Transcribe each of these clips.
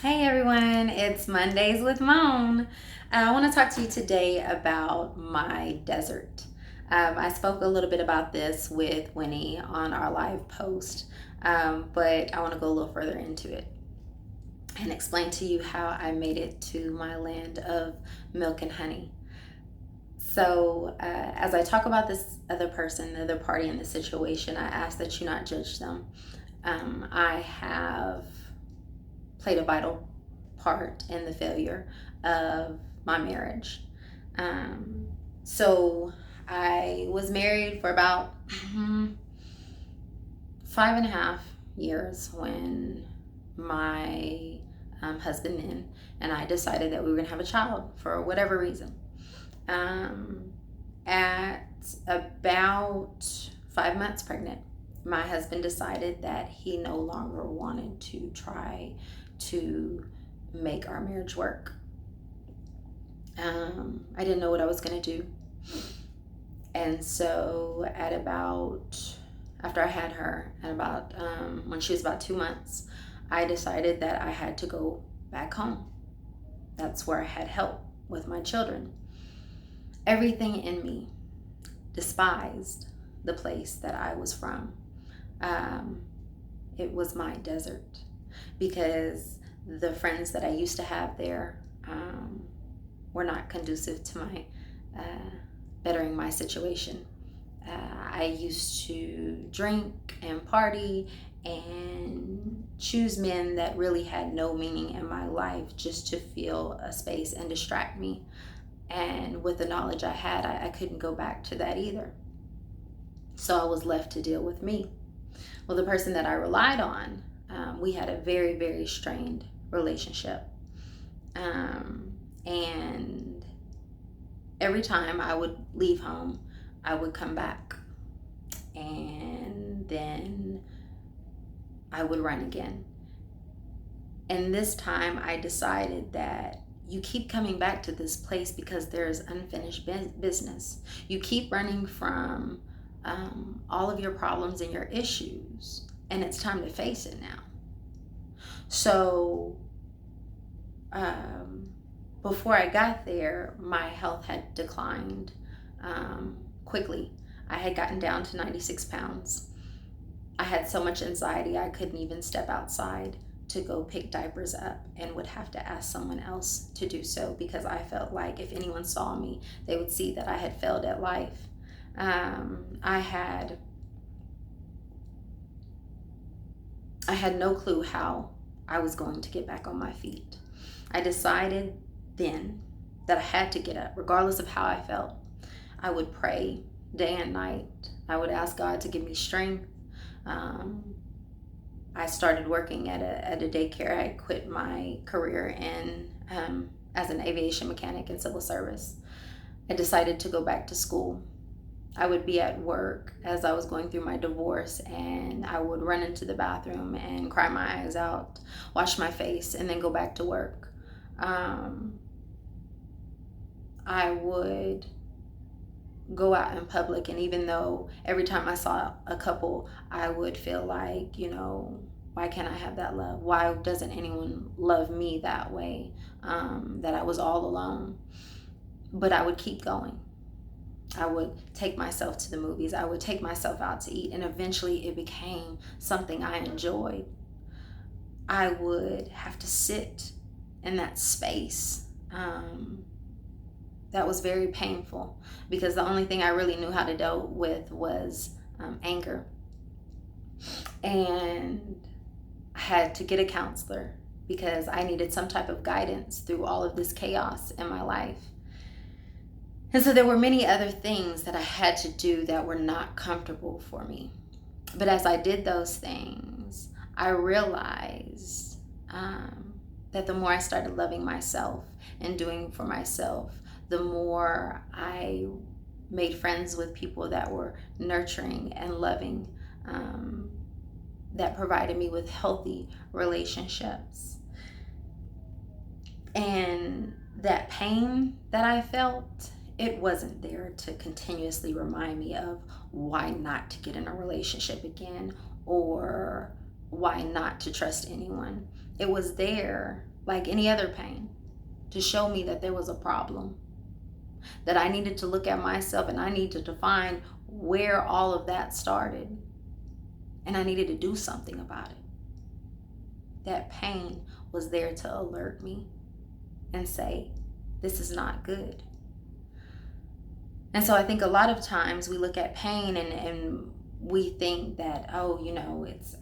Hey everyone, it's Mondays with Moan. I want to talk to you today about my desert. I spoke a little bit about this with Winnie on our live post, but I want to go a little further into it and explain to you how I made it to my land of milk and honey. So, as I talk about this other person, the other party in the situation, I ask that you not judge them. I have played a vital part in the failure of my marriage. Um, so I was married for about 5.5 years when my husband and I decided that we were going to have a child for whatever reason. At about 5 months pregnant, my husband decided that he no longer wanted to try to make our marriage work. I didn't know what I was going to do. And so after I had her, at about when she was about 2 months, I decided that I had to go back home. That's where I had help with my children. Everything in me despised the place that I was from. It was my desert because the friends that I used to have there were not conducive to my bettering my situation. I used to drink and party and choose men that really had no meaning in my life just to fill a space and distract me. And with the knowledge I had, I couldn't go back to that either. So I was left to deal with me. Well, the person that I relied on, we had a very, very strained relationship. And every time I would leave home, I would come back. And then I would run again. And this time I decided that you keep coming back to this place because there's unfinished business. You keep running from all of your problems and your issues, and it's time to face it now. So before I got there, my health had declined quickly. I had gotten down to 96 pounds. I had so much anxiety I couldn't even step outside to go pick diapers up and would have to ask someone else to do so because I felt like if anyone saw me, they would see that I had failed at life. I had no clue how I was going to get back on my feet. I decided then that I had to get up, regardless of how I felt. I would pray day and night. I would ask God to give me strength. I started working at a daycare. I quit my career in as an aviation mechanic in civil service. I decided to go back to school. I would be at work as I was going through my divorce, and I would run into the bathroom and cry my eyes out, wash my face, and then go back to work. I would go out in public, and even though every time I saw a couple, I would feel like, why can't I have that love? Why doesn't anyone love me that way? That I was all alone. But I would keep going. I would take myself to the movies. I would take myself out to eat, and eventually it became something I enjoyed. I would have to sit in that space. That was very painful because the only thing I really knew how to deal with was anger. And I had to get a counselor because I needed some type of guidance through all of this chaos in my life. And so there were many other things that I had to do that were not comfortable for me. But as I did those things, I realized that the more I started loving myself and doing for myself, the more I made friends with people that were nurturing and loving, that provided me with healthy relationships. And that pain that I felt, it wasn't there to continuously remind me of why not to get in a relationship again or why not to trust anyone. It was there like any other pain, to show me that there was a problem, that I needed to look at myself and I needed to find where all of that started. And I needed to do something about it. That pain was there to alert me and say, this is not good. And so I think a lot of times we look at pain and we think that, oh,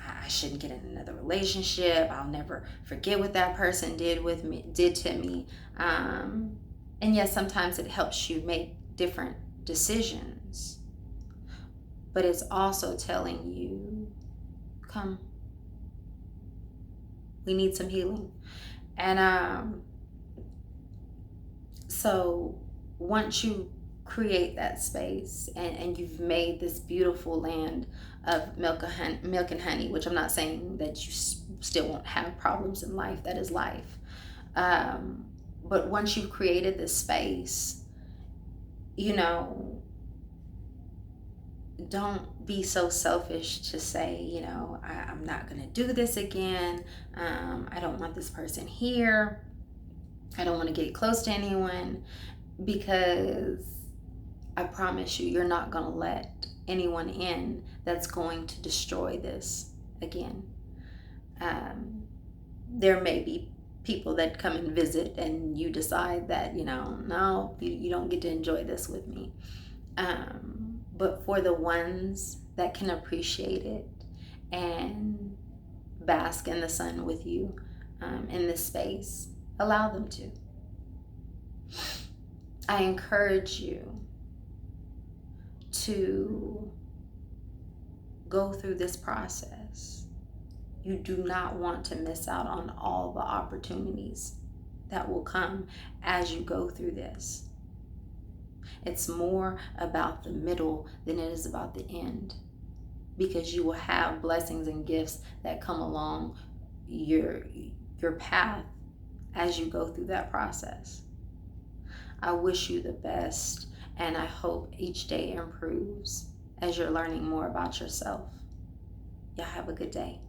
I shouldn't get in another relationship. I'll never forget what that person did to me. And yes, sometimes it helps you make different decisions. But it's also telling you, come, we need some healing. And so once you create that space and you've made this beautiful land of milk and honey, which I'm not saying that you still won't have problems in life, that is life. But once you've created this space, don't be so selfish to say, I'm not going to do this again. I don't want this person here. I don't want to get close to anyone, because I promise you, you're not going to let anyone in that's going to destroy this again. There may be people that come and visit and you decide that, no, you don't get to enjoy this with me. But for the ones that can appreciate it and bask in the sun with you in this space, allow them to. I encourage you to go through this process. You do not want to miss out on all the opportunities that will come as you go through this. It's more about the middle than it is about the end, because you will have blessings and gifts that come along your path as you go through that process. I wish you the best, and I hope each day improves as you're learning more about yourself. Y'all have a good day.